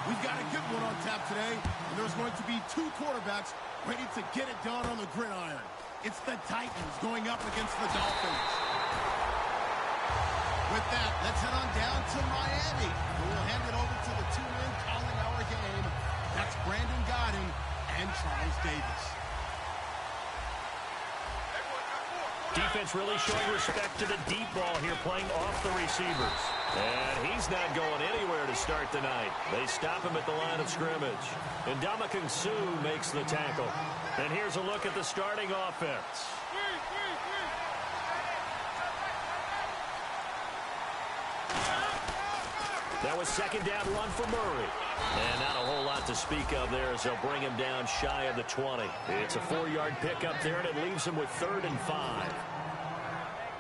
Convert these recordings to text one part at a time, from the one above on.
We've got a good one on tap today, and there's going to be two quarterbacks ready to get it done on the gridiron. It's the Titans going up against the Dolphins. With that, let's head on down to Miami. We'll hand it over to the two men calling our game. That's Brandon Godden and Charles Davis. Defense really showing respect to the deep ball here, playing off the receivers. And he's not going anywhere to start the night. They stop him at the line of scrimmage. And Ndamukong Suh makes the tackle. And here's a look at the starting offense. That was second down run for Murray. And not a whole lot to speak of there as they'll bring him down shy of the 20. It's a 4-yard pickup there, and it leaves him with 3rd and 5.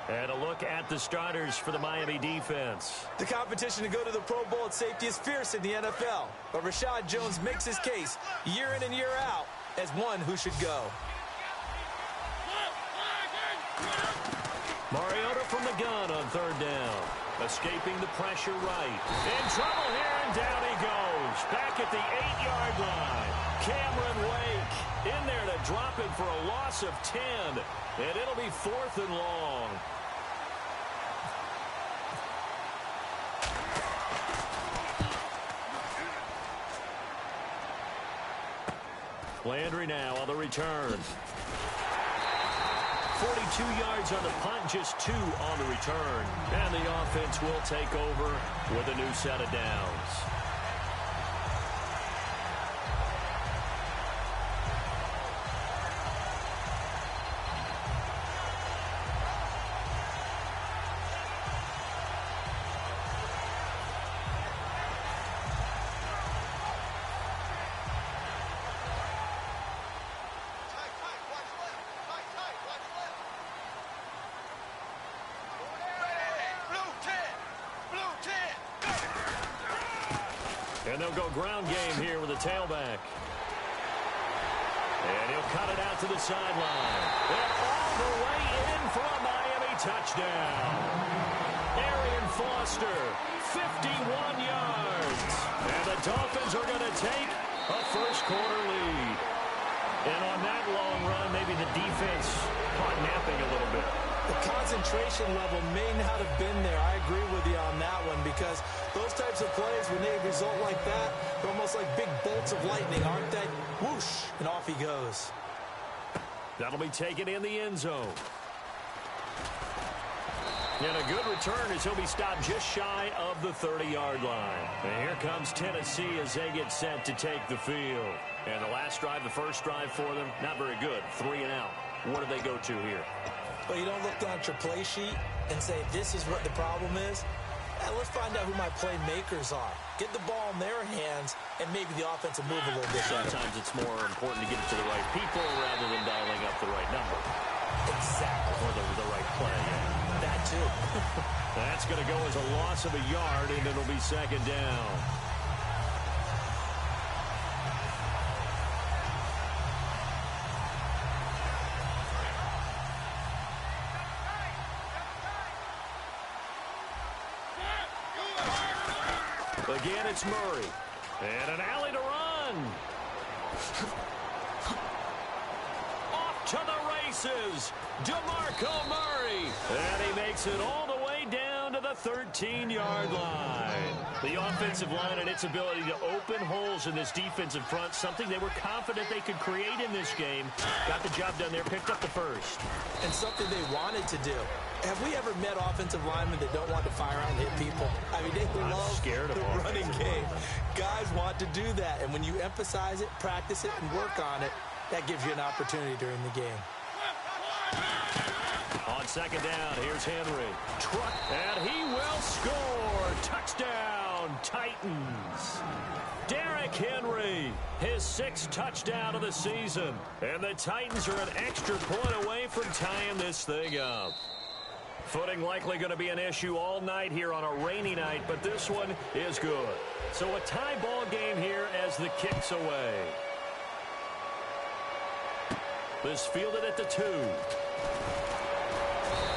And a look at the starters for the Miami defense. The competition to go to the Pro Bowl at safety is fierce in the NFL. But Rashad Jones makes his case year in and year out as one who should go. Mariota from the gun on 3rd down. Escaping the pressure right. In trouble here, and down he goes. Back at the 8-yard line. Cameron Wake in there to drop it for a loss of 10. And it'll be 4th and long. Landry now on the return. 42 yards on the punt, just 2 on the return. And the offense will take over with a new set of downs. And they'll go ground game here with a tailback. And he'll cut it out to the sideline. And all the way in for a Miami touchdown. Arian Foster, 51 yards. And the Dolphins are going to take a first-quarter lead. And on that long run, maybe the defense caught napping a little bit. The concentration level may not have been there. I agree with you on that one because those types of plays, when they result like that, they're almost like big bolts of lightning, aren't they? Whoosh, and off he goes. That'll be taken in the end zone. And a good return as he'll be stopped just shy of the 30-yard line. And here comes Tennessee as they get set to take the field. And the last drive, the first drive for them, not very good. 3 and out. What do they go to here? Well, you don't look down at your play sheet and say, this is what the problem is. Let's find out who my playmakers are. Get the ball in their hands, and maybe the offense will move a little bit better. Sometimes it's more important to get it to the right people rather than dialing up the right number. Exactly. Or the right play. Yeah. That too. That's going to go as a loss of a yard, and it'll be second down. Again, it's Murray. And an alley to run. Off to the races. DeMarco Murray. And he makes it all the way down to the 13-yard line. The offensive line and its ability to open holes in this defensive front, something they were confident they could create in this game. Got the job done there, picked up the first. And something they wanted to do. Have we ever met offensive linemen that don't want to fire out and hit people? I mean, they love the running game. Guys want to do that, and when you emphasize it, practice it, and work on it, that gives you an opportunity during the game. On second down, here's Henry. And he will score. Touchdown, Titans. Derrick Henry, his 6th touchdown of the season. And the Titans are an extra point away from tying this thing up. Footing likely going to be an issue all night here on a rainy night, but this one is good. So a tie ball game here as the kick's away. This fielded at the 2.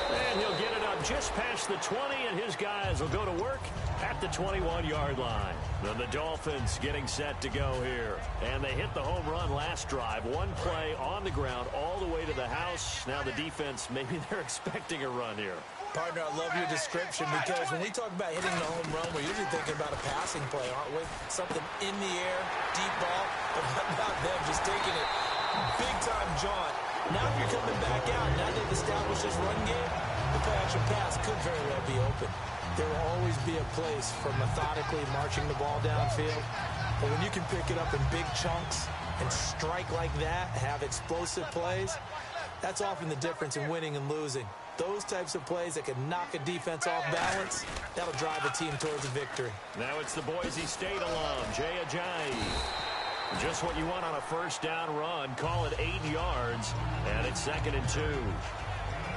And he'll get it up just past the 20, and his guys will go to work at the 21-yard line. Then the Dolphins getting set to go here. And they hit the home run last drive. One play on the ground all the way to the house. Now the defense, maybe they're expecting a run here. Partner, I love your description because when we talk about hitting the home run, we're usually thinking about a passing play, aren't we? Something in the air, deep ball, but what about them just taking it big-time jaunt? Now if you're coming back out, now they've established this run game, the play-action pass could very well be open. There will always be a place for methodically marching the ball downfield, but when you can pick it up in big chunks and strike like that, have explosive plays, that's often the difference in winning and losing. Those types of plays that can knock a defense off balance, that'll drive a team towards a victory. Now it's the Boise State alum, Jay Ajayi. Just what you want on a first down run. Call it 8 yards, and it's 2nd and 2.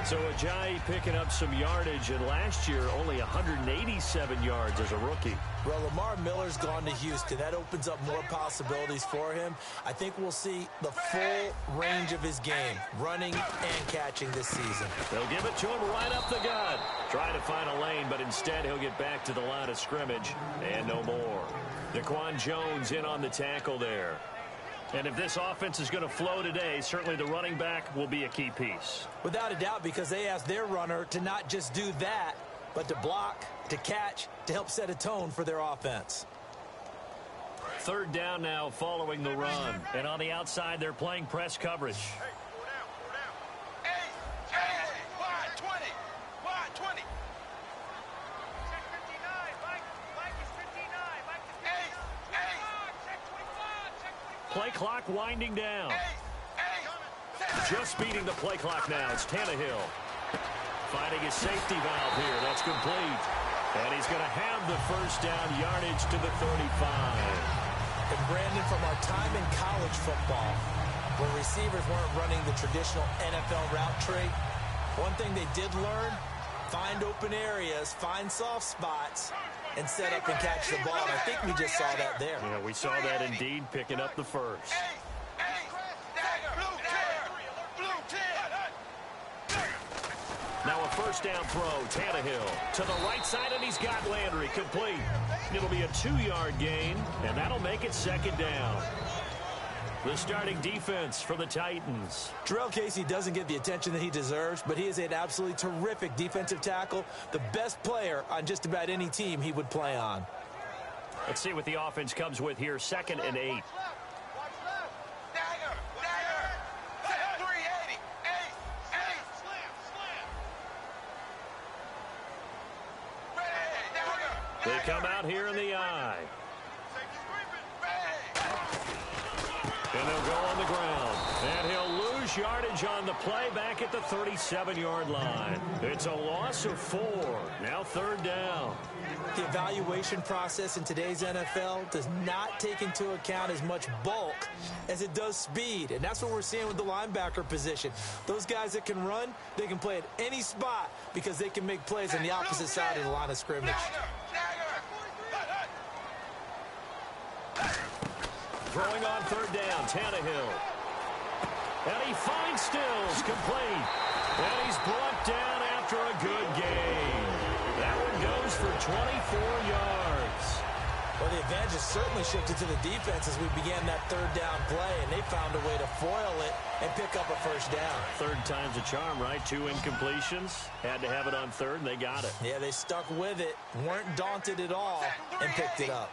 So Ajayi picking up some yardage, and last year only 187 yards as a rookie. Well, Lamar Miller's gone to Houston. That opens up more possibilities for him. I think we'll see the full range of his game, running and catching this season. They'll give it to him right up the gut. Trying to find a lane, but instead he'll get back to the line of scrimmage, and no more. Daquan Jones in on the tackle there. And if this offense is going to flow today, certainly the running back will be a key piece. Without a doubt, because they asked their runner to not just do that, but to block, to catch, to help set a tone for their offense. 3rd down now following the run. And on the outside, they're playing press coverage. Play clock winding down. Just beating the play clock now. It's Tannehill. Finding his safety valve here. That's complete. And he's going to have the first down yardage to the 35. And Brandon, from our time in college football, where receivers weren't running the traditional NFL route tree, one thing they did learn, find open areas, find soft spots, and set up and catch the ball. And I think we just saw that there. Yeah, we saw that indeed, picking up the first. Now a first down throw, Tannehill to the right side, and he's got Landry complete. It'll be a 2-yard gain, and that'll make it 2nd down. The starting defense for the Titans. Jarrell Casey doesn't get the attention that he deserves, but he is an absolutely terrific defensive tackle, the best player on just about any team he would play on. Let's see what the offense comes with here, 2nd and 8. They come out here in the eye. And they'll go on the ground. And he'll lose yardage on the play back at the 37-yard line. It's a loss of 4. Now 3rd down. The evaluation process in today's NFL does not take into account as much bulk as it does speed. And that's what we're seeing with the linebacker position. Those guys that can run, they can play at any spot because they can make plays on the opposite side of the line of scrimmage. Throwing on 3rd down, Tannehill. And he finds Stills, complete. And he's brought down after a good gain. That one goes for 24 yards. Well, the advantage has certainly shifted to the defense as we began that 3rd down play, and they found a way to foil it and pick up a first down. 3rd time's a charm, right? 2 incompletions. Had to have it on 3rd, and they got it. Yeah, they stuck with it, weren't daunted at all, and picked it up.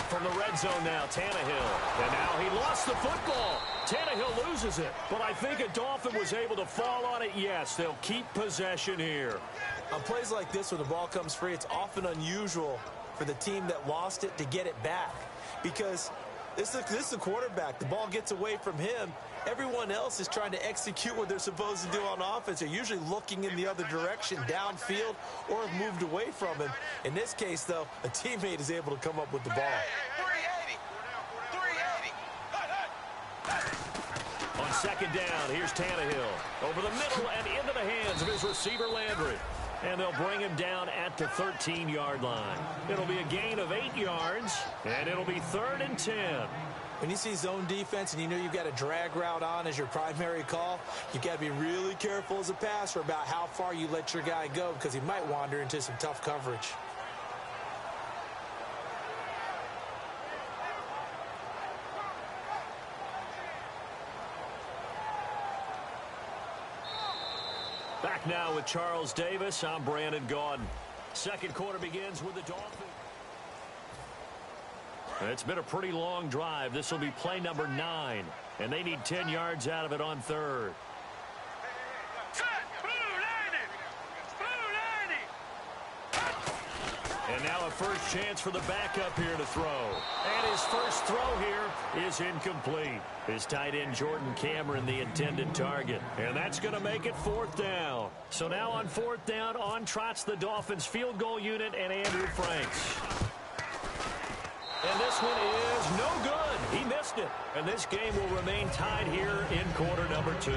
From the red zone now, Tannehill. And now he lost the football. Tannehill loses it. But I think a Dolphin was able to fall on it. Yes, they'll keep possession here. On plays like this where the ball comes free, it's often unusual for the team that lost it to get it back. Because this is the quarterback. The ball gets away from him. Everyone else is trying to execute what they're supposed to do on offense. They're usually looking in the other direction, downfield, or have moved away from him. In this case, though, a teammate is able to come up with the ball. On 2nd down, here's Tannehill. Over the middle and into the hands of his receiver, Landry. And they'll bring him down at the 13-yard line. It'll be a gain of 8 yards, and it'll be 3rd and 10. When you see zone defense and you know you've got a drag route on as your primary call, you've got to be really careful as a passer about how far you let your guy go because he might wander into some tough coverage. Back now with Charles Davis. I'm Brandon Gaudin. Second quarter begins with the Dolphins. It's been a pretty long drive. This will be play number 9, and they need 10 yards out of it on third. And now a first chance for the backup here to throw. And his first throw here is incomplete. His tight end Jordan Cameron the intended target. And that's going to make it 4th down. So now on 4th down, on trots the Dolphins field goal unit and Andrew Franks. And this one is no good. He missed it. And this game will remain tied here in quarter number 2.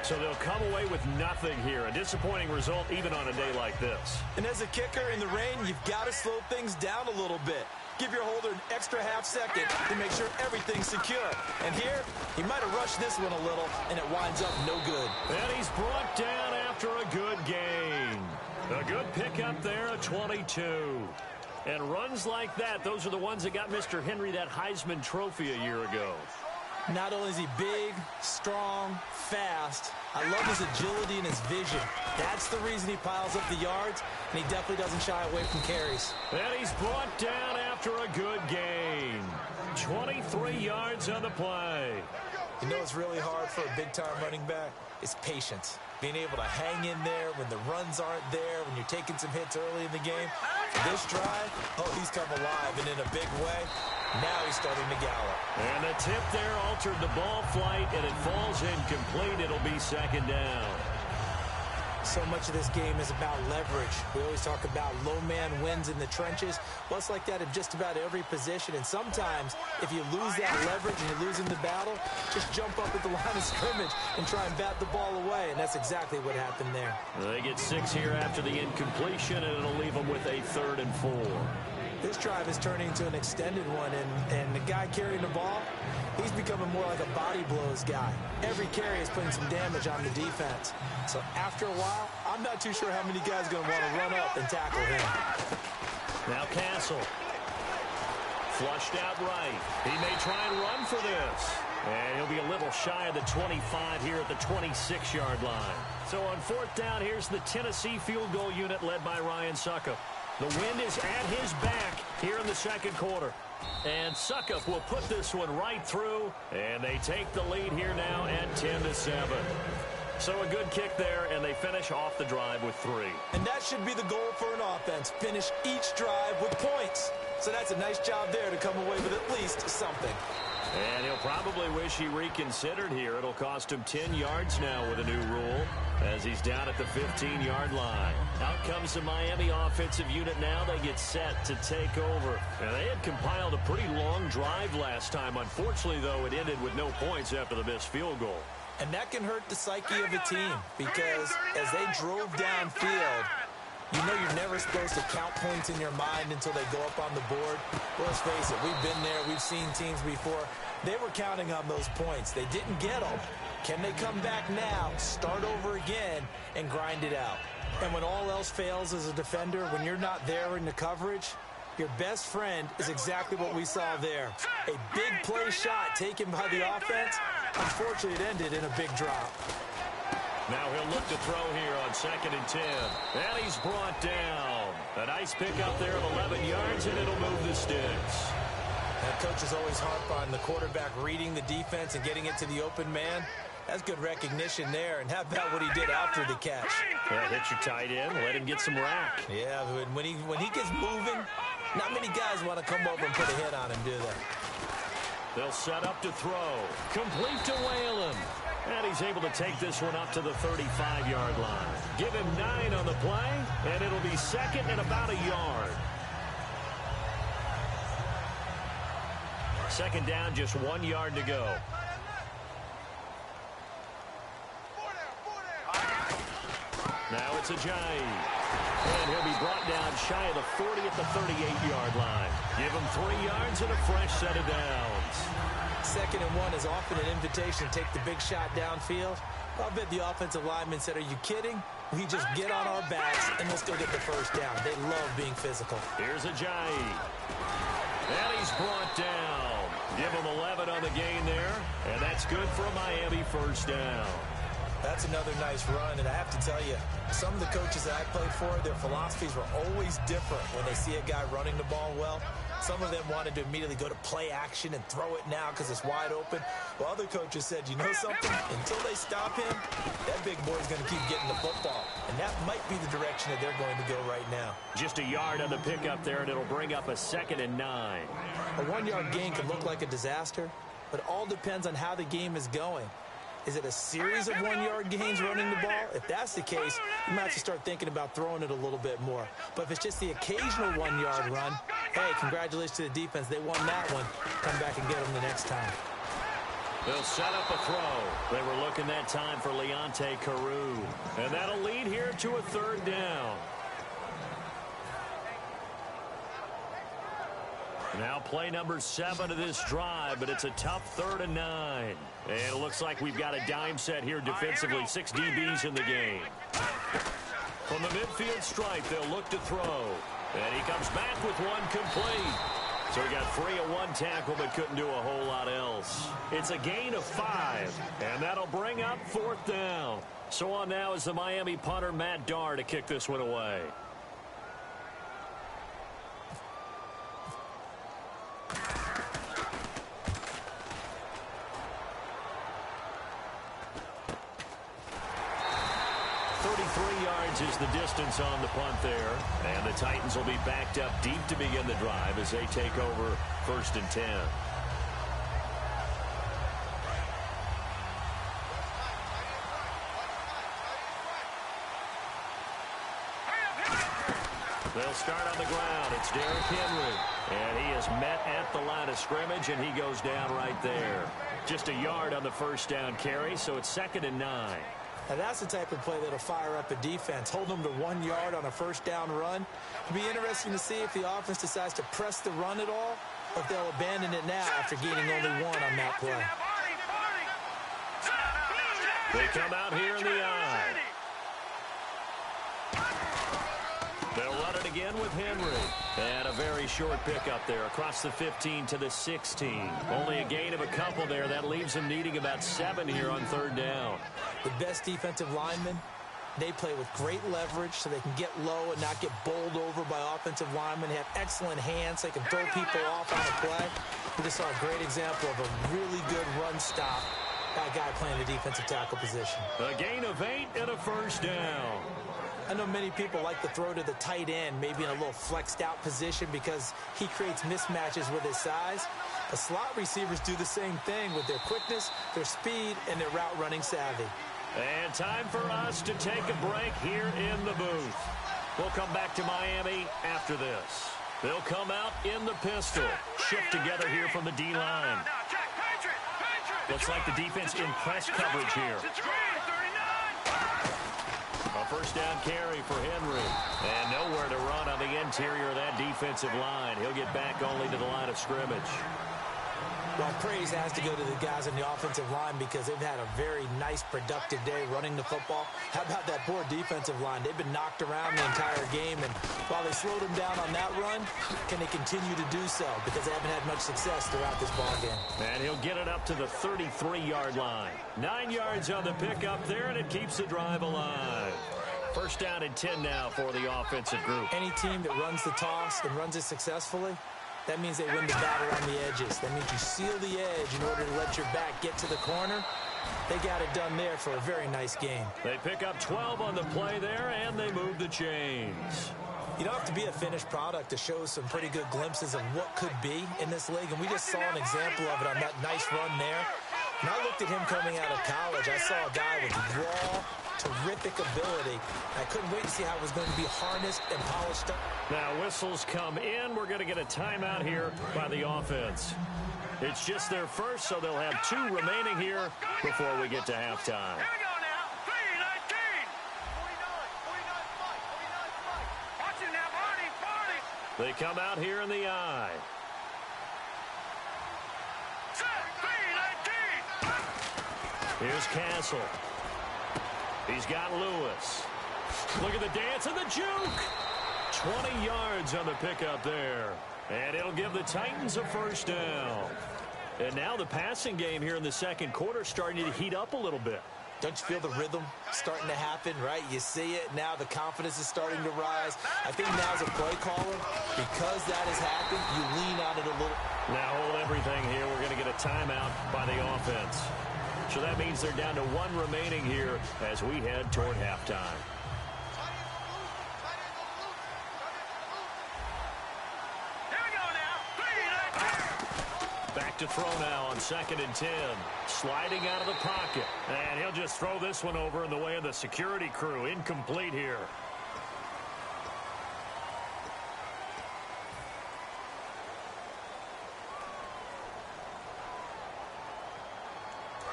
So they'll come away with nothing here. A disappointing result even on a day like this. And as a kicker in the rain, you've got to slow things down a little bit. Give your holder an extra half second to make sure everything's secure. And here, he might have rushed this one a little, and it winds up no good. And he's brought down after a good gain. A good pickup there, a 22. And runs like that, those are the ones that got Mr. Henry that Heisman Trophy a year ago. Not only is he big, strong, fast, I love his agility and his vision. That's the reason he piles up the yards, and he definitely doesn't shy away from carries. And he's brought down after a good gain. 23 yards on the play. You know what's really hard for a big-time running back? It's patience. Being able to hang in there when the runs aren't there, when you're taking some hits early in the game. This drive, oh, he's come alive, and in a big way. Now he's starting to gallop. And the tip there altered the ball flight, and it falls incomplete. It'll be 2nd down. So much of this game is about leverage. We always talk about low man wins in the trenches. Well, it's like that in just about every position. And sometimes, if you lose that leverage and you're losing the battle, just jump up at the line of scrimmage and try and bat the ball away. And that's exactly what happened there. They get 6 here after the incompletion, and it'll leave them with a 3rd and 4. This drive is turning into an extended one, and the guy carrying the ball, he's becoming more like a body blows guy. Every carry is putting some damage on the defense. So after a while, I'm not too sure how many guys are going to want to run up and tackle him. Now Castle. Flushed out right. He may try and run for this. And he'll be a little shy of the 25 here at the 26-yard line. So on 4th down, here's the Tennessee field goal unit led by Ryan Suckup. The wind is at his back here in the second quarter. And Suckup will put this one right through. And they take the lead here now at 10-7. So a good kick there, and they finish off the drive with 3. And that should be the goal for an offense. Finish each drive with points. So that's a nice job there to come away with at least something. And he'll probably wish he reconsidered here. It'll cost him 10 yards now with a new rule as he's down at the 15-yard line. Out comes the Miami offensive unit now. They get set to take over. And they had compiled a pretty long drive last time. Unfortunately, though, it ended with no points after the missed field goal. And that can hurt the psyche of a team because as they drove downfield, you know you're never supposed to count points in your mind until they go up on the board. Well, let's face it, we've been there. We've seen teams before. They were counting on those points. They didn't get them. Can they come back now, start over again, and grind it out? And when all else fails as a defender, when you're not there in the coverage, your best friend is exactly what we saw there. A big play shot taken by the offense. Unfortunately, it ended in a big drop. Now he'll look to throw here on 2nd and 10. And he's brought down. A nice pick up there of 11 yards, and it'll move the sticks. That coach is always harp on the quarterback reading the defense and getting it to the open man. That's good recognition there. And how about what he did after the catch? Yeah, hit your tight end, let him get some rack. Yeah, when he gets moving, not many guys want to come over and put a hit on him, do they? They'll set up to throw. Complete to Whalen. And he's able to take this one up to the 35-yard line. Give him 9 on the play, and it'll be 2nd and about a yard. 2nd down, just 1 yard to go. Now it's Ajayi. And he'll be brought down shy of the 40 at the 38-yard line. Give him 3 yards and a fresh set of downs. 2nd and 1 is often an invitation to take the big shot downfield. I'll bet the offensive lineman said, are you kidding? We just get on our backs and let's go get the first down. They love being physical. Here's Ajayi. And he's brought down. Give him 11 on the gain there. And that's good for a Miami first down. That's another nice run, and I have to tell you, some of the coaches that I played for, their philosophies were always different when they see a guy running the ball well. Some of them wanted to immediately go to play action and throw it now because it's wide open. While other coaches said, you know something? Until they stop him, that big boy's going to keep getting the football. And that might be the direction that they're going to go right now. Just a yard on the pickup there, and it'll bring up a 2nd and 9. A 1-yard gain can look like a disaster, but it all depends on how the game is going. Is it a series of 1-yard gains running the ball? If that's the case, you might have to start thinking about throwing it a little bit more. But if it's just the occasional 1-yard run, hey, congratulations to the defense. They won that one. Come back and get them the next time. They'll set up a throw. They were looking that time for Leonte Carew. And that'll lead here to a 3rd down. Now play number 7 of this drive, but it's a tough 3rd and 9. And it looks like we've got a dime set here defensively. 6 DBs in the game. From the midfield stripe, they'll look to throw. And he comes back with one complete. So he got free of 1 tackle, but couldn't do a whole lot else. It's a gain of 5, and that'll bring up 4th down. So on now is the Miami punter, Matt Darr, to kick this one away. Is the distance on the punt there. And the Titans will be backed up deep to begin the drive as they take over 1st and 10. They'll start on the ground. It's Derrick Henry. And he is met at the line of scrimmage, and he goes down right there. Just a yard on the first down carry, so it's 2nd and 9. Now that's the type of play that'll fire up a defense. Hold them to 1 yard on a first down run. It'll be interesting to see if the offense decides to press the run at all, or if they'll abandon it now after gaining only 1 on that play. They come out here in the eye. They'll run it again with Henry. And a very short pickup there across the 15 to the 16. Only a gain of a couple there. That leaves them needing about 7 here on 3rd down. The best defensive linemen, they play with great leverage so they can get low and not get bowled over by offensive linemen. They have excellent hands. They can throw people off on a play. We just saw a great example of a really good run stop by a guy playing the defensive tackle position. A gain of 8 and a first down. I know many people like to throw to the tight end, maybe in a little flexed out position because he creates mismatches with his size. The slot receivers do the same thing with their quickness, their speed, and their route running savvy. And time for us to take a break here in the booth. We'll come back to Miami after this. They'll come out in the pistol. Shift together here from the D-line. Looks like the defense in press coverage here. A first down carry for Henry. And nowhere to run on the interior of that defensive line. He'll get back only to the line of scrimmage. Well, praise has to go to the guys on the offensive line because they've had a very nice, productive day running the football. How about that poor defensive line? They've been knocked around the entire game, and while they slowed them down on that run, can they continue to do so? Because they haven't had much success throughout this ballgame. And he'll get it up to the 33-yard line. 9 yards on the pickup there, and it keeps the drive alive. First down and 10 now for the offensive group. Any team that runs the toss and runs it successfully, that means they win the battle on the edges. That means you seal the edge in order to let your back get to the corner. They got it done there for a very nice game. They pick up 12 on the play there, and they move the chains. You don't have to be a finished product to show some pretty good glimpses of what could be in this league, and we just saw an example of it on that nice run there. When I looked at him coming out of college, I saw a guy with raw, terrific ability. I couldn't wait to see how it was going to be harnessed and polished up. Now whistles come in. We're going to get a timeout here by the offense. It's just their first, so they'll have 2 remaining here before we get to halftime. Here we go now. 3:19. 49, 49, 49. They come out here in the I. Here's Castle. He's got Lewis. Look at the dance and the juke. 20 yards on the pickup there. And it'll give the Titans a first down. And now the passing game here in the second quarter starting to heat up a little bit. Don't you feel the rhythm starting to happen, right? You see it. Now the confidence is starting to rise. I think now as a play caller, because that has happened, you lean on it a little. Now hold everything here. We're going to get a timeout by the offense. So that means they're down to one remaining here as we head toward halftime. Back to throw now on 2nd and 10. Sliding out of the pocket. And he'll just throw this one over in the way of the security crew. Incomplete here.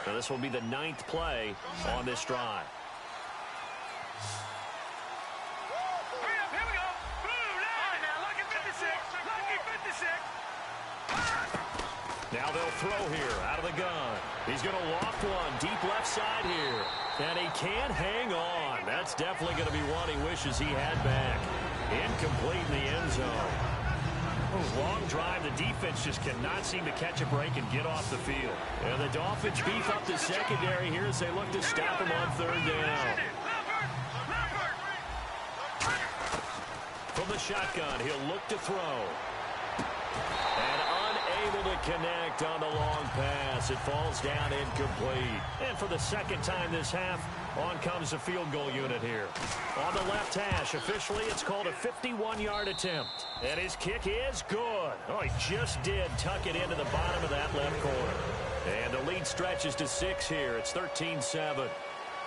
So this will be the 9th play on this drive. Now they'll throw here out of the gun. He's going to loft one deep left side here. And he can't hang on. That's definitely going to be one he wishes he had back. Incomplete in the end zone. Long drive. The defense just cannot seem to catch a break and get off the field. And the Dolphins beef up the secondary here as they look to stop him on 3rd down. From the shotgun, he'll look to throw. And unable to connect on the long pass. It falls down incomplete. And for the second time this half, on comes the field goal unit here. On the left hash, officially it's called a 51-yard attempt. And his kick is good. Oh, he just did tuck it into the bottom of that left corner. And the lead stretches to 6 here. It's 13-7.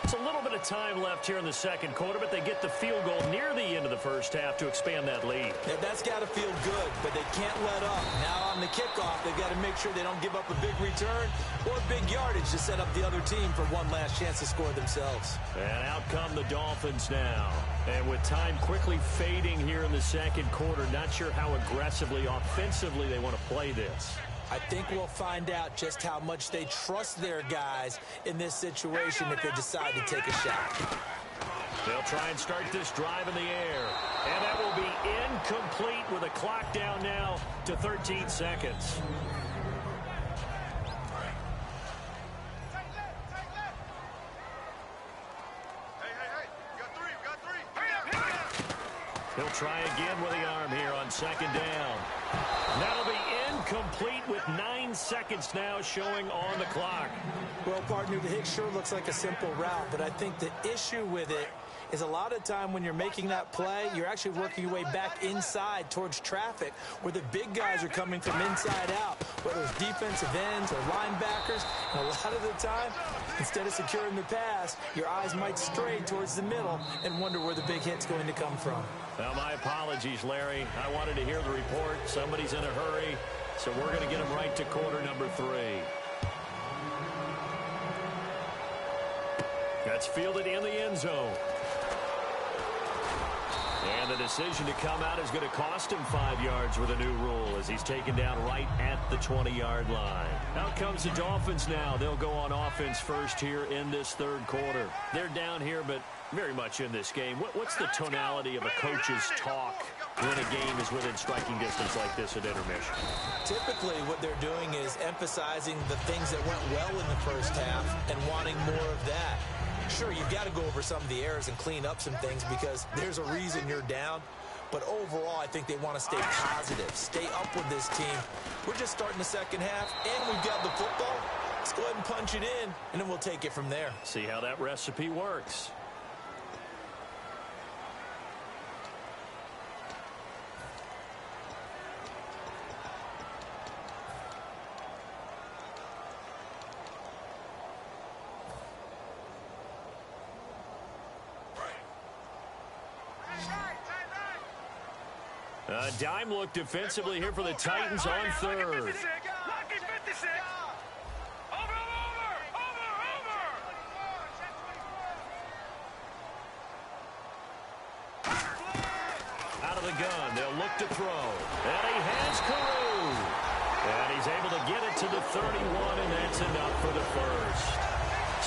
It's a little bit of time left here in the second quarter, but they get the field goal near the end of the first half to expand that lead. Yeah, that's got to feel good, but they can't let up. Now on the kickoff, they've got to make sure they don't give up a big return or big yardage to set up the other team for one last chance to score themselves. And out come the Dolphins now. And with time quickly fading here in the second quarter, not sure how aggressively, offensively they want to play this. I think we'll find out just how much they trust their guys in this situation if they decide to take a shot. They'll try and start this drive in the air. And that will be incomplete with a clock down now to 13 seconds. He'll try again with the arm here on 2nd down. That'll be incomplete with 9 seconds now showing on the clock. Well, partner, the hit sure looks like a simple route, but I think the issue with it is a lot of time when you're making that play, you're actually working your way back inside towards traffic where the big guys are coming from inside out, whether it's defensive ends or linebackers. And a lot of the time, instead of securing the pass, your eyes might stray towards the middle and wonder where the big hit's going to come from. Well, my apologies, Larry. I wanted to hear the report. Somebody's in a hurry, so we're going to get him right to quarter number 3. That's fielded in the end zone. And the decision to come out is going to cost him 5 yards with a new rule as he's taken down right at the 20-yard line. Out comes the Dolphins now. They'll go on offense first here in this third quarter. They're down here, but very much in this game. What's the tonality of a coach's talk when a game is within striking distance like this at intermission? Typically, what they're doing is emphasizing the things that went well in the first half and wanting more of that. Sure, you've got to go over some of the errors and clean up some things because there's a reason you're down. But overall, I think they want to stay positive, stay up with this team. We're just starting the second half, and we've got the football. Let's go ahead and punch it in, and then we'll take it from there. See how that recipe works. A dime look defensively here for the Titans on 3rd. Out of the gun. run. They'll look to throw. And he has Carew. And he's able to get it to the 31, and that's enough for the first.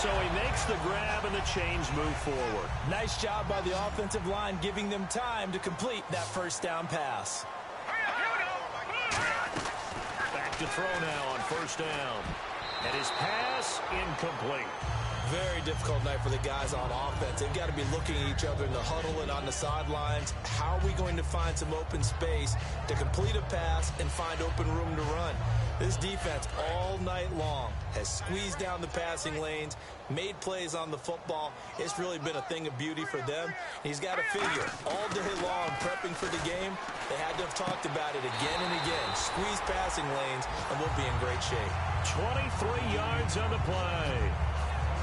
So he makes the grab, and the chains move forward. Nice job by the offensive line, giving them time to complete that first down pass. Back to throw now on first down. And his pass incomplete. Very difficult night for the guys on offense. They've got to be looking at each other in the huddle and on the sidelines. How are we going to find some open space to complete a pass and find open room to run? This defense all night long has squeezed down the passing lanes, made plays on the football. It's really been a thing of beauty for them. He's got to figure all day long prepping for the game. They had to have talked about it again and again. Squeeze passing lanes, and we'll be in great shape. 23 yards on the play.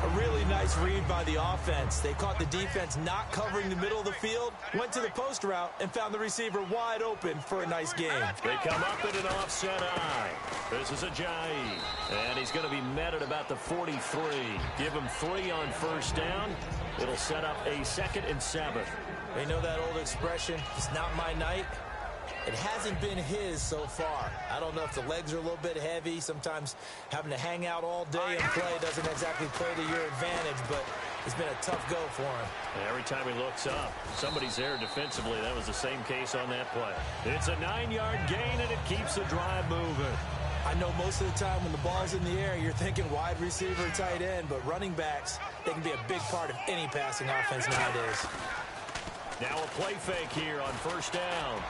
A really nice read by the offense. They caught the defense not covering the middle of the field, went to the post route, and found the receiver wide open for a nice game. They come up in an offset eye. This is Ajayi, and he's going to be met at about the 43. Give him 3 on first down. It'll set up a 2nd and 7. They know that old expression, it's not my night. It hasn't been his so far. I don't know if the legs are a little bit heavy. Sometimes having to hang out all day and play doesn't exactly play to your advantage, but it's been a tough go for him. And every time he looks up, somebody's there defensively. That was the same case on that play. It's a 9-yard gain, and it keeps the drive moving. I know most of the time when the ball's in the air, you're thinking wide receiver, tight end, but running backs, they can be a big part of any passing offense nowadays. Now a play fake here on first down.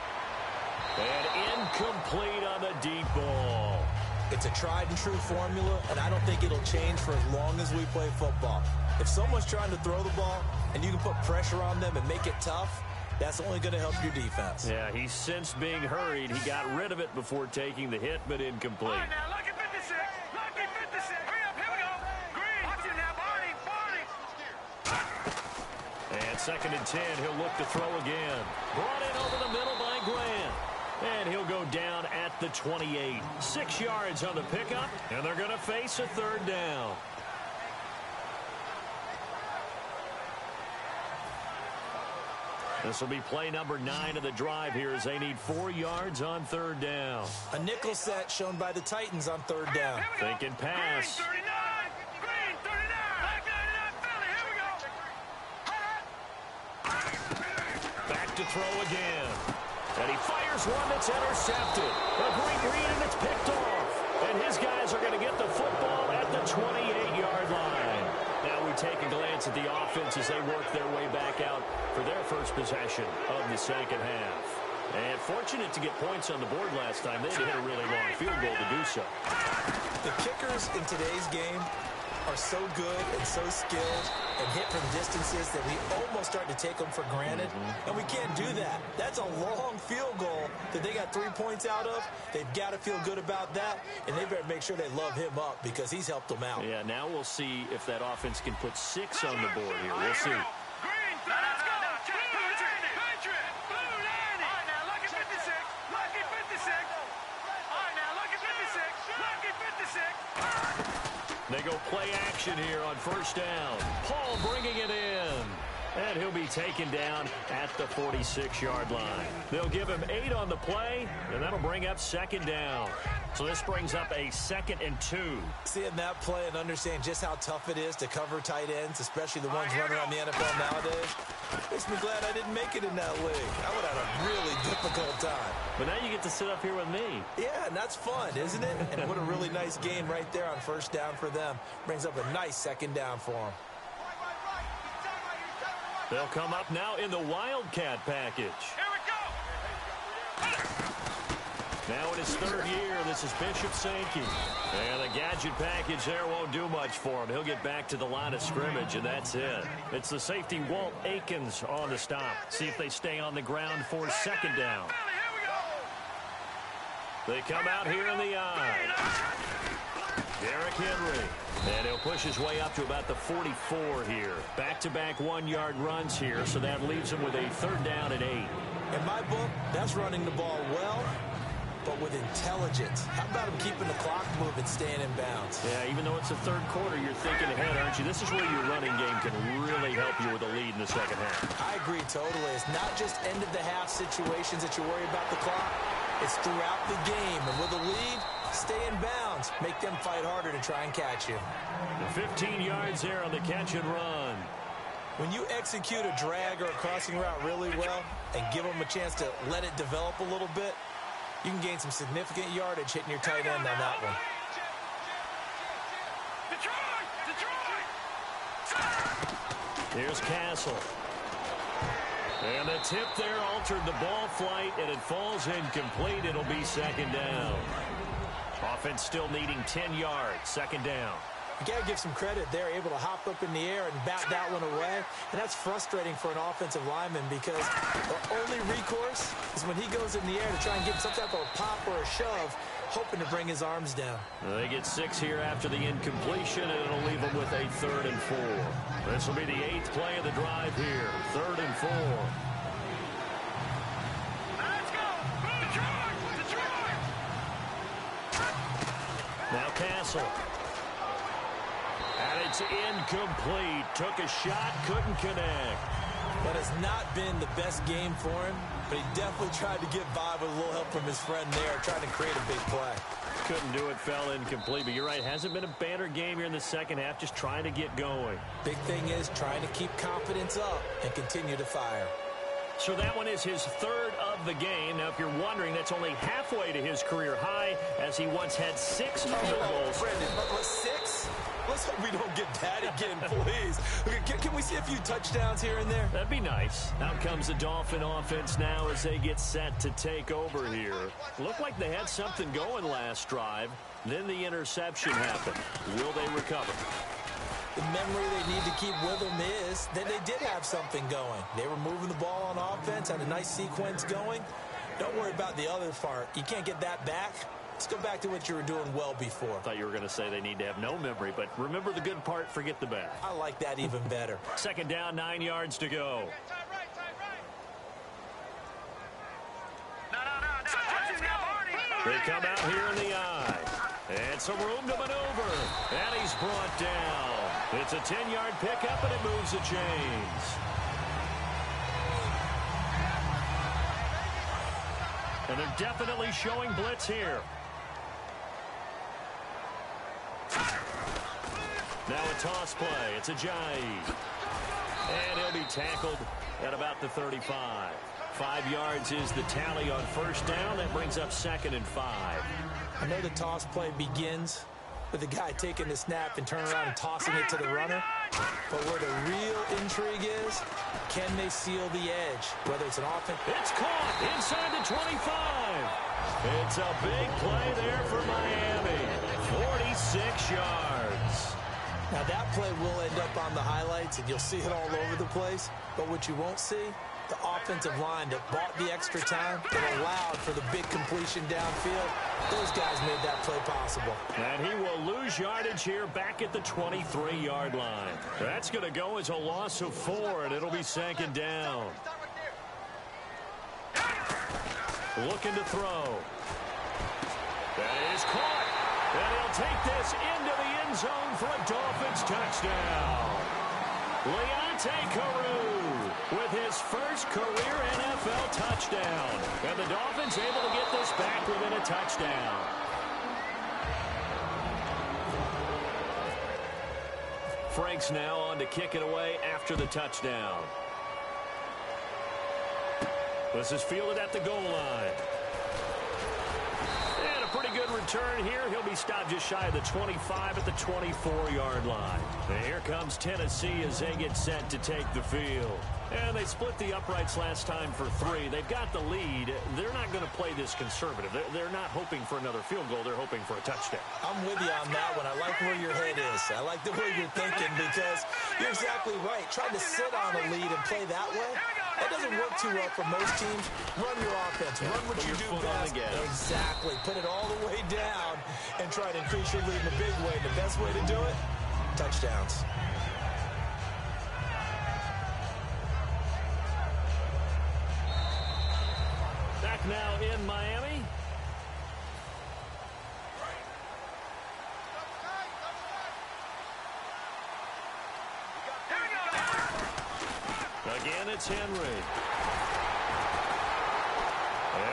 And incomplete on the deep ball. It's a tried-and-true formula, and I don't think it'll change for as long as we play football. If someone's trying to throw the ball and you can put pressure on them and make it tough, that's only going to help your defense. Yeah, he sensed being hurried. He got rid of it before taking the hit, but incomplete. All right, now, lucky 56. Lucky 56. Hurry up, here we go. Green. Watch it now, Barney. And 2nd and 10, he'll look to throw again. Brought in over the middle by Grant. And he'll go down at the 28. 6 yards on the pickup, and they're going to face a 3rd down. This will be play number 9 of the drive here as they need 4 yards on 3rd down. A nickel set shown by the Titans on 3rd down. Thinking pass. Green 39. Green 39. Black 99 Philly. Here we go. Back to throw again. And he fires one that's intercepted. A great read, and it's picked off. And his guys are going to get the football at the 28-yard line. Now we take a glance at the offense as they work their way back out for their first possession of the second half. And fortunate to get points on the board last time. They had to hit a really long field goal to do so. The kickers in today's game are so good and so skilled and hit from distances that we almost start to take them for granted. And we can't do that. That's a long field goal that they got 3 points out of. They've got to feel good about that, and they better make sure they love him up because he's helped them out. Yeah, now we'll see if that offense can put 6 on the board here. We'll see. Green, let's go. Patriot. Blue 90. All right, now, lucky 56. Lucky 56. All right, now, lucky 56. Lucky 56. They go play action here on first down. Paul bringing it in. And he'll be taken down at the 46-yard line. They'll give him 8 on the play, and that'll bring up 2nd down. So this brings up a 2nd and 2. Seeing that play and understand just how tough it is to cover tight ends, especially the ones running around the NFL nowadays, makes me glad I didn't make it in that league. I would have had a really difficult time. But now you get to sit up here with me. Yeah, and that's fun, isn't it? And what a really nice game right there on first down for them. Brings up a nice 2nd down for them. They'll come up now in the Wildcat package. Here we go. Now in his 3rd year, this is Bishop Sankey. And the gadget package there won't do much for him. He'll get back to the line of scrimmage, and that's it. It's the safety Walt Aikens on the stop. See if they stay on the ground for 2nd down. They come out here in the eye. Derrick Henry. And he'll push his way up to about the 44 here. Back-to-back 1-yard runs here, so that leaves him with a 3rd down and 8. In my book, that's running the ball well but with intelligence. How about him keeping the clock moving, staying in bounds? Yeah, even though it's the third quarter, you're thinking ahead, aren't you? This is where your running game can really help you with a lead in the second half. I agree totally. It's not just end-of-the-half situations that you worry about the clock. It's throughout the game. And with a lead, stay in bounds. Make them fight harder to try and catch you. 15 yards there on the catch and run. When you execute a drag or a crossing route really well and give them a chance to let it develop a little bit, you can gain some significant yardage hitting your tight end on that one. Here's Castle. And the tip there altered the ball flight, and it falls incomplete. It'll be second down. Offense still needing 10 yards. Second down. You got to give some credit. They're able to hop up in the air and bat that one away. And that's frustrating for an offensive lineman because the only recourse is when he goes in the air to try and get some type of a pop or a shove, hoping to bring his arms down. They get 6 here after the incompletion, and it'll leave them with a 3rd and 4. This will be the 8th play of the drive here. 3rd and 4. Let's go! Detroit! Now Castle. And it's incomplete. Took a shot, couldn't connect. That has not been the best game for him, but he definitely tried to get by with a little help from his friend there, trying to create a big play. Couldn't do it, fell incomplete. But you're right, hasn't been a banner game here in the second half, just trying to get going. Big thing is trying to keep confidence up and continue to fire. So that one is his 3rd of the game. Now, if you're wondering, that's only halfway to his career high, as he once had 6 field goals. Brandon, 6? Let's hope we don't get that again, please. Can we see a few touchdowns here and there? That'd be nice. Out comes the Dolphin offense now as they get set to take over here. Looked like they had something going last drive. Then the interception happened. Will they recover? The memory they need to keep with them is that they did have something going. They were moving the ball on offense, had a nice sequence going. Don't worry about the other part. You can't get that back. Let's go back to what you were doing well before. I thought you were going to say they need to have no memory, but remember the good part, forget the bad. I like that even better. Second down, 9 yards to go. They come out here in the eye. And some room to maneuver. And he's brought down. It's a 10-yard pickup, and it moves the chains. And they're definitely showing blitz here. Now a toss play. It's Ajayi. And he'll be tackled at about the 35. 5 yards is the tally on first down. That brings up 2nd and 5. I know the toss play begins with the guy taking the snap and turning around and tossing it to the runner. But where the real intrigue is, can they seal the edge? Whether it's an offense. It's caught inside the 25. It's a big play there for Miami. 46 yards. Now that play will end up on the highlights, and you'll see it all over the place. But what you won't see, the offensive line that bought the extra time, that allowed for the big completion downfield. Those guys made that play possible. And he will lose yardage here back at the 23-yard line. That's going to go as a loss of 4, and it'll be 2nd down. Looking to throw. That is caught. And he'll take this into the end zone for a Dolphins touchdown. Leonte Carew with his first career NFL touchdown. And the Dolphins able to get this back within a touchdown. Franks now on to kick it away after the touchdown. This is fielded at the goal line. And a pretty good return here. He'll be stopped just shy of the 25 at the 24-yard line. And here comes Tennessee as they get set to take the field. And they split the uprights last time for 3. They've got the lead. They're not going to play this conservative. They're not hoping for another field goal. They're hoping for a touchdown. I'm with you on that one. I like where your head is. I like the way you're thinking because you're exactly right. Trying to sit on a lead and play that way, that doesn't work too well for most teams. Run your offense. Run what you do best. Exactly. Put it all the way down and try to increase your lead in a big way. The best way to do it, touchdowns. Back now in Miami. Again, it's Henry.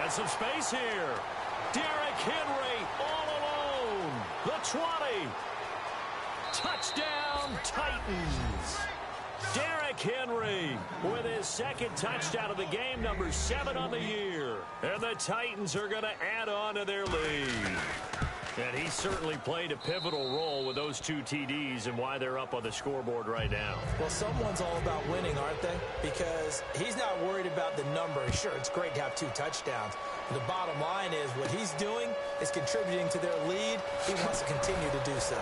And some space here. Derrick Henry all alone. The 20. Touchdown, Titans. Derrick Henry with his second touchdown of the game, number 7 on the year. And the Titans are going to add on to their lead. And he certainly played a pivotal role with those 2 TDs and why they're up on the scoreboard right now. Well, someone's all about winning, aren't they? Because he's not worried about the number. Sure, it's great to have 2 touchdowns. But the bottom line is what he's doing is contributing to their lead. He wants to continue to do so.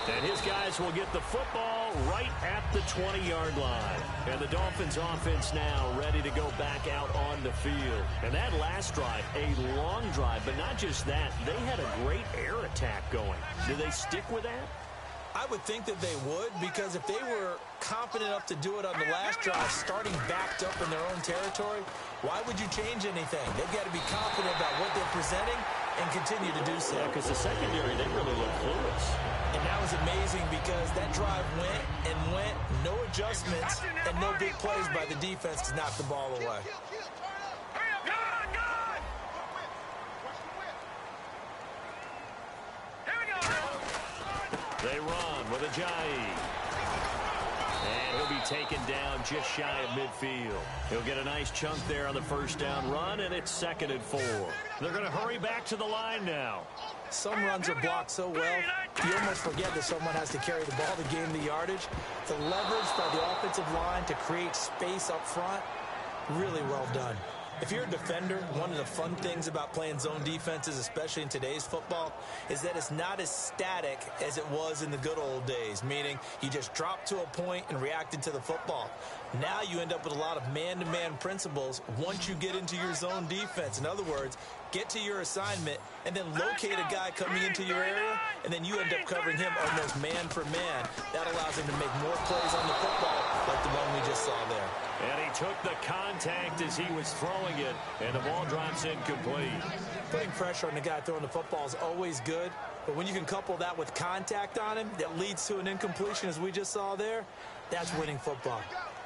And his guys will get the football right at the 20-yard line. And the Dolphins offense now ready to go back out on the field. And that last drive, a long drive, but not just that. They had a great air attack going. Do they stick with that? I would think that they would, because if they were confident enough to do it on the last drive, starting backed up in their own territory, why would you change anything? They've got to be confident about what they're presenting and continue to do so. Yeah, because the secondary, they really look clueless. And that was amazing because that drive went and went, no adjustments, and no big plays by the defense to knock the ball away. They run with Ajayi. And he'll be taken down just shy of midfield. He'll get a nice chunk there on the first down run, and it's 2nd and 4. They're going to hurry back to the line now. Some runs are blocked so well, you almost forget that someone has to carry the ball to gain the yardage. The leverage by the offensive line to create space up front, really well done. If you're a defender, one of the fun things about playing zone defenses, especially in today's football, is that it's not as static as it was in the good old days, meaning you just dropped to a point and reacted to the football. Now you end up with a lot of man-to-man principles once you get into your zone defense. In other words, get to your assignment and then locate a guy coming into your area, and then you end up covering him almost man for man. That allows him to make more plays on the football like the one we just saw there. And he took the contact as he was throwing it, and the ball drops incomplete. Putting pressure on the guy throwing the football is always good, but when you can couple that with contact on him that leads to an incompletion as we just saw there, that's winning football.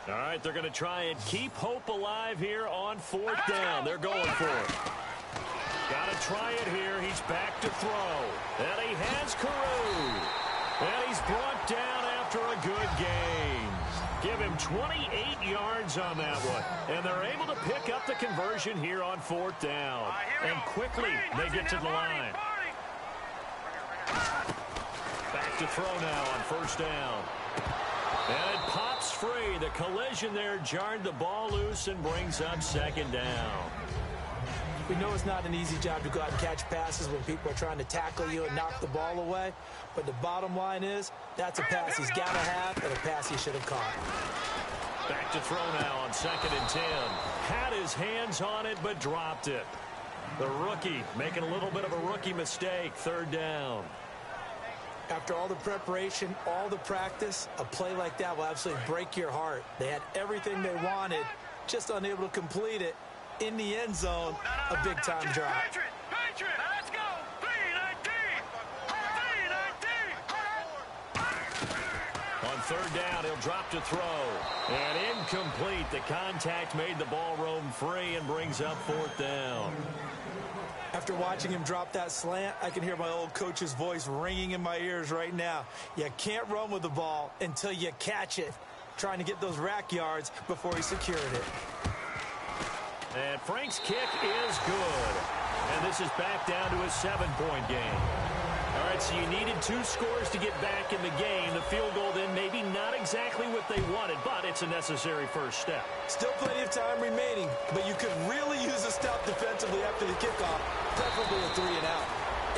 All right, they're going to try and keep hope alive here on 4th down. They're going for it. Got to try it here. He's back to throw. And he has Carew. And he's brought down after a good game. Give him 28 yards on that one. And they're able to pick up the conversion here on 4th down. And quickly, they get to the line. Back to throw now on 1st down. And it pops free. The collision there jarred the ball loose and brings up 2nd down. We know it's not an easy job to go out and catch passes when people are trying to tackle you and knock the ball away. But the bottom line is, that's a pass he's got to have and a pass he should have caught. Back to throw now on 2nd and 10. Had his hands on it, but dropped it. The rookie making a little bit of a rookie mistake. 3rd down. After all the preparation, all the practice, a play like that will absolutely break your heart. They had everything they wanted, just unable to complete it. In the end zone, a big-time drop. Let's go. 3-19. On 3rd down, he'll drop to throw. And incomplete. The contact made the ball roam free and brings up 4th down. After watching him drop that slant, I can hear my old coach's voice ringing in my ears right now. You can't run with the ball until you catch it. Trying to get those rack yards before he secured it. And Frank's kick is good. And this is back down to a 7-point game. All right, so you needed 2 scores to get back in the game. The field goal then maybe not exactly what they wanted, but it's a necessary first step. Still plenty of time remaining, but you could really use a stop defensively after the kickoff, preferably a 3-and-out.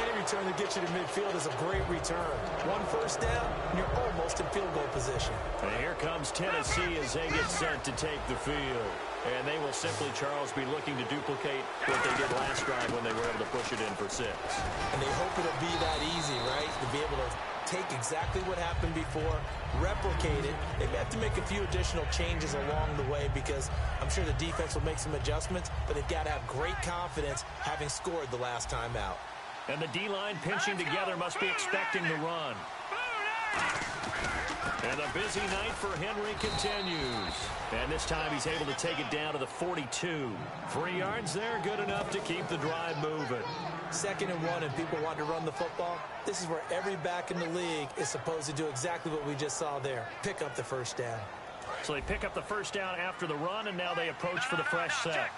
Any return that gets you to midfield is a great return. 1 first down, and you're almost in field goal position. And here comes Tennessee as they get set to take the field. And they will simply, Charles, be looking to duplicate what they did last drive when they were able to push it in for 6. And they hope it'll be that easy, right? To be able to take exactly what happened before, replicate it. They may have to make a few additional changes along the way because I'm sure the defense will make some adjustments, but they've got to have great confidence having scored the last time out. And the D-line pinching together must be expecting the run. And the busy night for Henry continues. And this time he's able to take it down to the 42. 3 yards there, good enough to keep the drive moving. 2nd and 1, and people want to run the football. This is where every back in the league is supposed to do exactly what we just saw there. Pick up the first down. So they pick up the first down after the run, and now they approach for the fresh set.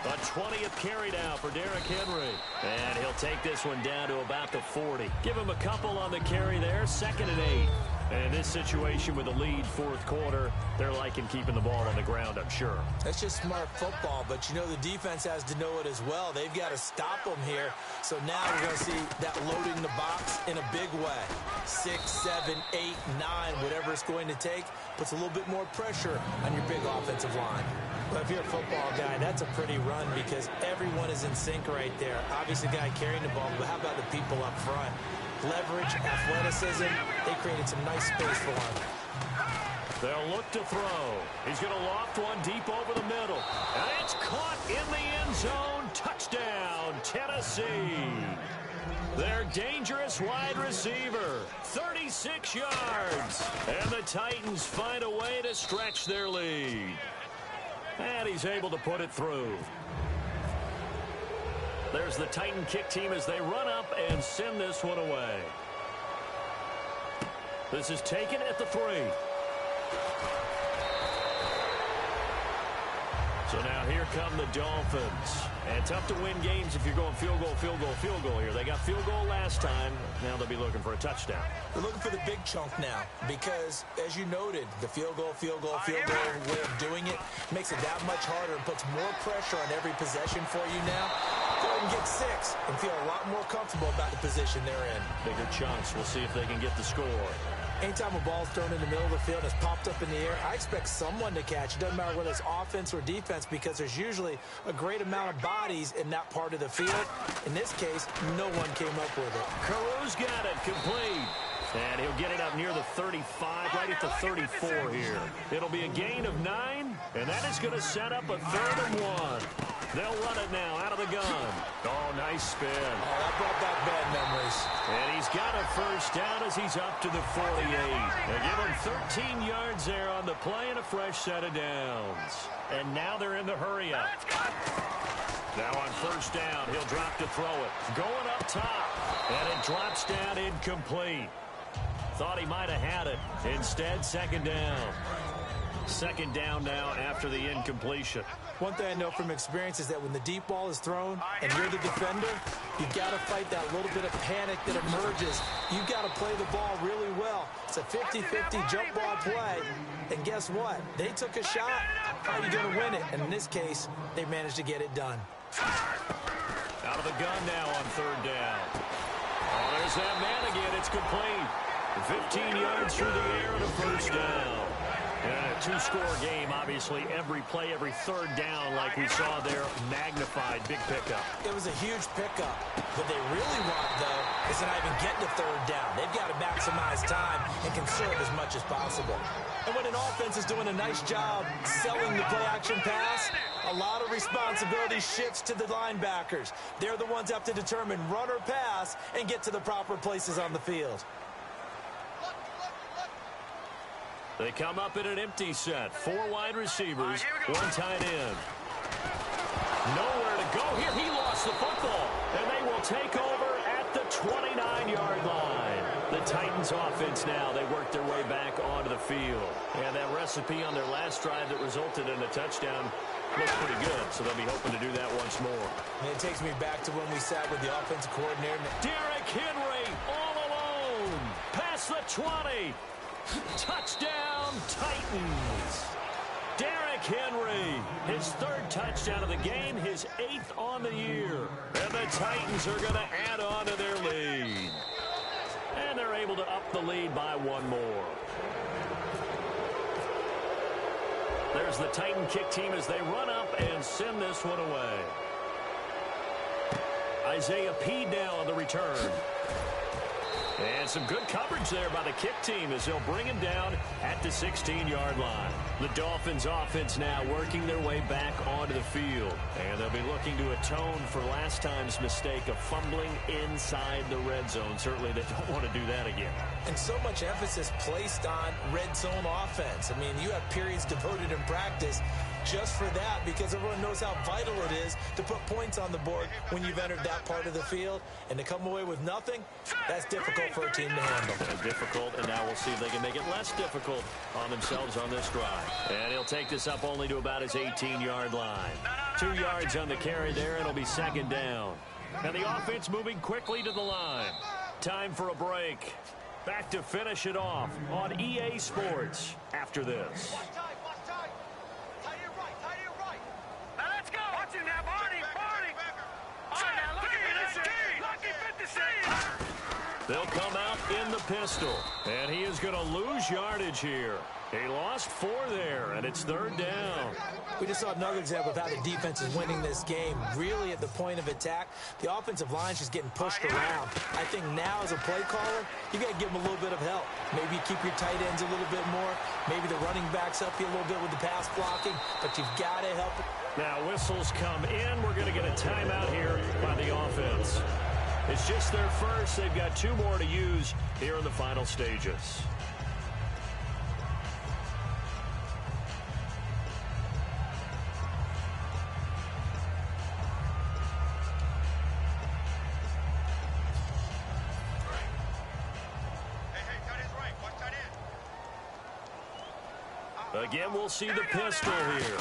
A 20th carry now for Derrick Henry. And he'll take this one down to about the 40. Give him a couple on the carry there. 2nd and 8. And in this situation with a lead 4th quarter, they're liking keeping the ball on the ground, I'm sure. That's just smart football, but you know the defense has to know it as well. They've got to stop them here. So now we're going to see that loading the box in a big way. 6, 7, 8, 9, whatever it's going to take, puts a little bit more pressure on your big offensive line. But if you're a football guy, that's a pretty run because everyone is in sync right there. Obviously, the guy carrying the ball, but how about the people up front? Leverage, athleticism, they created some nice space for him. They'll look to throw. He's going to loft one deep over the middle. And it's caught in the end zone. Touchdown, Tennessee. Their dangerous wide receiver, 36 yards. And the Titans find a way to stretch their lead. And he's able to put it through. There's the Titan kick team as they run up and send this one away. This is taken at the 3. So now here come the Dolphins. And tough to win games if you're going field goal, field goal, field goal here. They got field goal last time. Now they'll be looking for a touchdown. They're looking for the big chunk now because, as you noted, the field goal way of doing it makes it that much harder and puts more pressure on every possession for you now. Go ahead and get 6 and feel a lot more comfortable about the position they're in. Bigger chunks. We'll see if they can get the score. Anytime a ball's thrown in the middle of the field and it's popped up in the air, I expect someone to catch. It doesn't matter whether it's offense or defense because there's usually a great amount of bodies in that part of the field. In this case, no one came up with it. Carew's got it complete. And he'll get it up near the 35, right at the 34 here. It'll be a gain of 9, and that is going to set up a 3rd and 1. They'll run it now out of the gun. Oh, nice spin. Oh, that brought back bad memories. And he's got a first down as he's up to the 48. They give him 13 yards there on the play and a fresh set of downs. And now they're in the hurry up. Now on first down, he'll drop to throw it. Going up top, and it drops down incomplete. Thought he might have had it. Instead, 2nd down. 2nd down now after the incompletion. One thing I know from experience is that when the deep ball is thrown and you're the defender, you've got to fight that little bit of panic that emerges. You've got to play the ball really well. It's a 50-50 jump ball play. And guess what? They took a shot. How are you going to win it? And in this case, they managed to get it done. Out of the gun now on 3rd down. Oh, there's that man again. It's complete. 15 yards through the air and a first down. And a 2-score game, obviously, every play, every 3rd down, like we saw there, magnified, big pickup. It was a huge pickup. What they really want, though, is to not even get to 3rd down. They've got to maximize time and conserve as much as possible. And when an offense is doing a nice job selling the play-action pass, a lot of responsibility shifts to the linebackers. They're the ones that have to determine run or pass and get to the proper places on the field. They come up in an empty set. 4 wide receivers, 1 tight end. Nowhere to go here. He lost the football. And they will take over at the 29-yard line. The Titans offense now. They work their way back onto the field. And that recipe on their last drive that resulted in a touchdown looks pretty good. So they'll be hoping to do that once more. And it takes me back to when we sat with the offensive coordinator. Derrick Henry all alone. Past the 20. Touchdown, Titans. Derrick Henry, his 3rd touchdown of the game, his 8th on the year. And the Titans are going to add on to their lead. And they're able to up the lead by 1 more. There's the Titan kick team as they run up and send this one away. Isaiah Peed now on the return. And some good coverage there by the kick team as they'll bring him down at the 16-yard line. The Dolphins offense now working their way back onto the field. And they'll be looking to atone for last time's mistake of fumbling inside the red zone. Certainly they don't want to do that again. And so much emphasis placed on red zone offense. I mean, you have periods devoted in practice just for that because everyone knows how vital it is to put points on the board when you've entered that part of the field. And to come away with nothing, that's difficult for a team to handle. Difficult, and now we'll see if they can make it less difficult on themselves on this drive. And he'll take this up only to about his 18-yard line. 2 yards on the carry there, and it'll be second down. And the offense moving quickly to the line. Time for a break. Back to finish it off on EA Sports after this. They'll come out in the pistol, and he is going to lose yardage here. He lost 4 there, and it's third down. We just saw another example of how the defense is winning this game. Really at the point of attack, the offensive line is just getting pushed around. I think now as a play caller, you got to give them a little bit of help. Maybe you keep your tight ends a little bit more. Maybe the running backs help you a little bit with the pass blocking, but you've got to help it. Now whistles come in. We're going to get a timeout here by the offense. It's just their first. They've got 2 more to use here in the final stages. Again, we'll see the pistol here.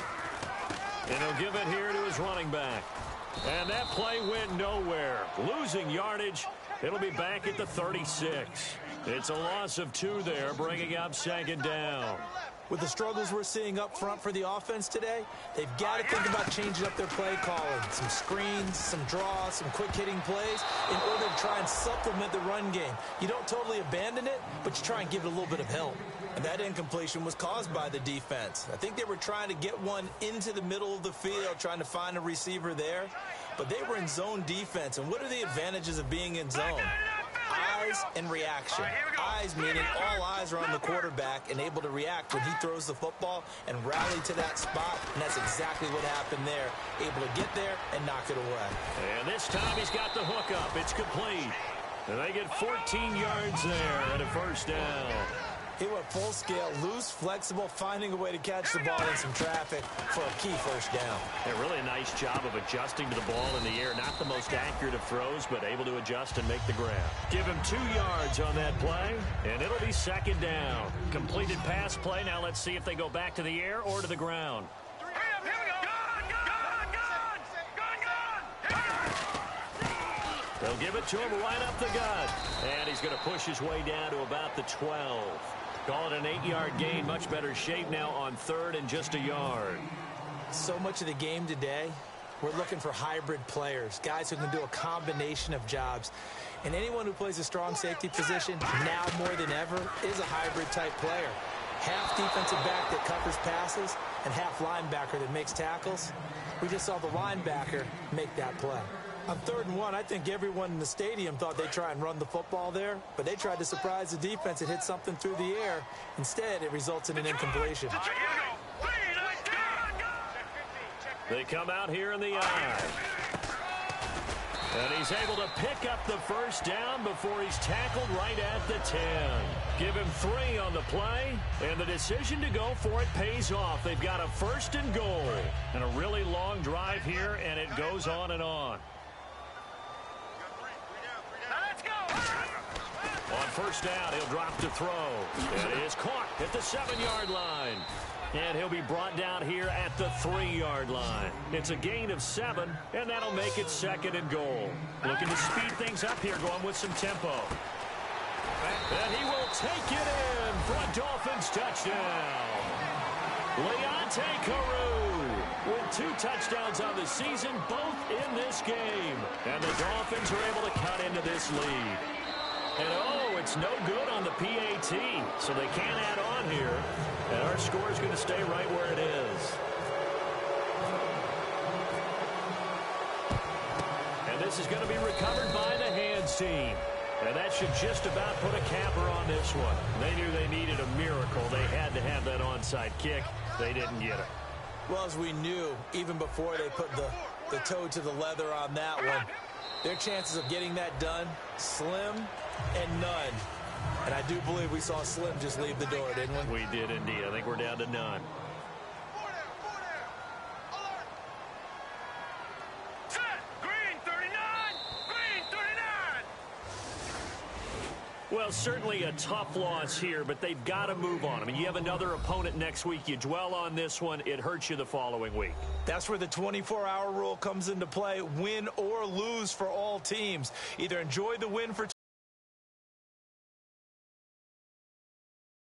And he'll give it here to his running back. And that play went nowhere. Losing yardage. It'll be back at the 36. It's a loss of 2 there, bringing up second down. With the struggles we're seeing up front for the offense today, they've got to think about changing up their play calling. Some screens, some draws, some quick-hitting plays in order to try and supplement the run game. You don't totally abandon it, but you try and give it a little bit of help. And that incompletion was caused by the defense. I think they were trying to get one into the middle of the field, trying to find a receiver there. But they were in zone defense. And what are the advantages of being in zone? Eyes and reaction. Eyes meaning all eyes are on the quarterback and able to react when he throws the football and rally to that spot. And that's exactly what happened there. Able to get there and knock it away. And this time he's got the hook up. It's complete. And they get 14 yards there and a first down. He went full scale, loose, flexible, finding a way to catch the ball in some traffic for a key first down. Yeah, really a nice job of adjusting to the ball in the air. Not the most accurate of throws, but able to adjust and make the grab. Give him 2 yards on that play, and it'll be second down. Completed pass play. Now let's see if they go back to the air or to the ground. They'll give it to him right up the gut. And he's going to push his way down to about the 12. Call it an 8-yard gain. Much better shape now on third and just a yard. So much of the game today, we're looking for hybrid players, guys who can do a combination of jobs. And anyone who plays a strong safety position, now more than ever, is a hybrid type player. Half defensive back that covers passes and half linebacker that makes tackles. We just saw the linebacker make that play. On 3rd and 1, I think everyone in the stadium thought they'd try and run the football there, but they tried to surprise the defense and hit something through the air. Instead, it results in an incompletion. They come out here in the eye. And he's able to pick up the first down before he's tackled right at the 10. Give him 3 on the play, and the decision to go for it pays off. They've got a 1st and goal. And a really long drive here, and it goes on and on. On first down, he'll drop to throw. It is caught at the 7-yard line. And he'll be brought down here at the 3-yard line. It's a gain of 7, and that'll make it 2nd and goal. Looking to speed things up here, going with some tempo. And he will take it in for a Dolphins touchdown. Leonte Carrou with 2 touchdowns on the season, both in this game. And the Dolphins are able to cut into this lead. And oh, it's no good on the PAT, so they can't add on here. And our score is going to stay right where it is. And this is going to be recovered by the hands team. And that should just about put a capper on this one. They knew they needed a miracle. They had to have that onside kick. They didn't get it. Well, as we knew, even before they put the toe to the leather on that one, their chances of getting that done, slim and none. And I do believe we saw Slim just leave the door, didn't we? We did indeed. I think we're down to none. Set. Green 39. Green 39. Well, certainly a tough loss here, but they've got to move on. I mean, you have another opponent next week. You dwell on this one, it hurts you the following week. That's where the 24-hour rule comes into play, win or lose for all teams. Either enjoy the win for